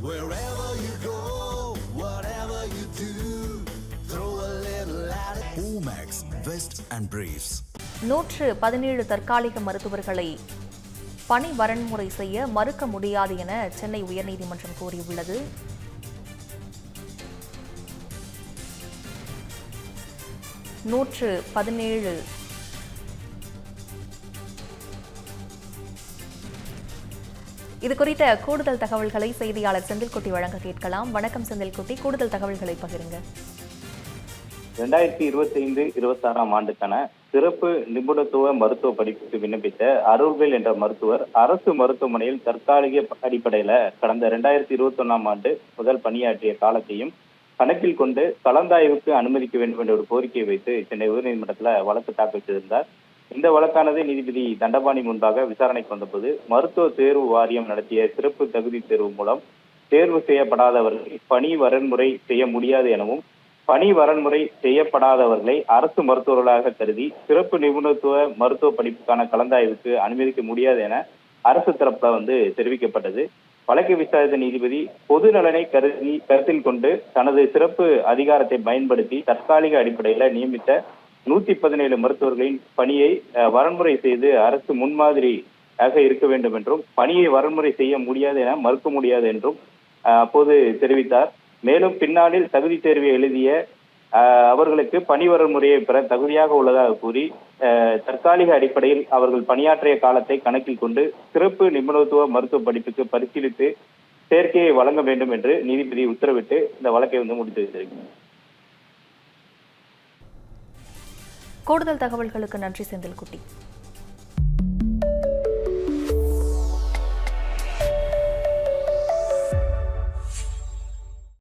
Wherever you go, whatever you do, throw a little at it. Omax, Vest and Briefs. 117 தற்காலிக மருத்துவர்களை பணி வரன்முறை செய்ய மறுக்க முடியாது என சென்னை உயர்நீதிமன்றம் கூறியுள்ளது. இது குறித்த கூடுதல் தகவல்களை செய்தியாளர் செந்தில்குட்டி வழங்க கேட்கலாம். வணக்கம் செந்தில்குட்டி, கூடுதல் தகவல்களை பகிருங்க. 2025-26 ஆண்டுக்கான சிறப்பு நிபுணத்துவ மருத்துவ படிப்புக்கு விண்ணப்பித்த அருள்வேல் என்ற மருத்துவர் அரசு மருத்துவமனையில் தற்காலிக அடிப்படையில கடந்த 2021 ஆண்டு முதல் பணியாற்றிய காலத்தையும் கணக்கில் கொண்டு கலந்தாய்வுக்கு அனுமதிக்க வேண்டும் என்ற ஒரு கோரிக்கையை வைத்து சென்னை உயர்நீதிமன்றத்தில் வழக்கு தாக்கல் செய்திருந்தார். இந்த வழக்கானது நீதிபதி தண்டபாணி முன்பாக விசாரணைக்கு வந்தபோது மருத்துவ தேர்வு வாரியம் நடத்திய சிறப்பு தகுதி தேர்வு மூலம் தேர்வு செய்யப்படாதவர்களை பணி வரன்முறை செய்ய முடியாது எனவும் பணி வரன்முறை செய்யப்படாதவர்களை அரசு மருத்துவர்களாக கருதி சிறப்பு நிபுணத்துவ மருத்துவ படிப்புக்கான கலந்தாய்வுக்கு அனுமதிக்க முடியாது என அரசு தரப்புல தெரிவிக்கப்பட்டது. வழக்கை விசாரித்த நீதிபதி பொது நலனை கருத்தில் கொண்டு தனது சிறப்பு அதிகாரத்தை பயன்படுத்தி தற்காலிக அடிப்படையில நியமித்த 117 மருத்துவர்களின் பணியை வரன்முறை செய்து அரசு முன்மாதிரியாக இருக்க வேண்டும் என்றும் பணியை வரன்முறை செய்ய முடியாது என மறுக்க முடியாது என்றும் அப்போது தெரிவித்தார். மேலும் பின்னாளில் தகுதி தேர்வை எழுதிய அவர்களுக்கு பணி வரன்முறையை பெற தகுதியாக உள்ளதாக கூறி தற்காலிக அடிப்படையில் அவர்கள் பணியாற்றிய காலத்தை கணக்கில் கொண்டு சிறப்பு நிபுணத்துவ மருத்துவ படிப்புக்கு பரிசீலித்து சேர்க்கையை வழங்க வேண்டும் என்று நீதிபதி உத்தரவிட்டு இந்த வழக்கை முடித்து வைத்திருக்கிறார். கூடுதல் தகவல்களுக்கு நன்றி செந்தில்குட்டி.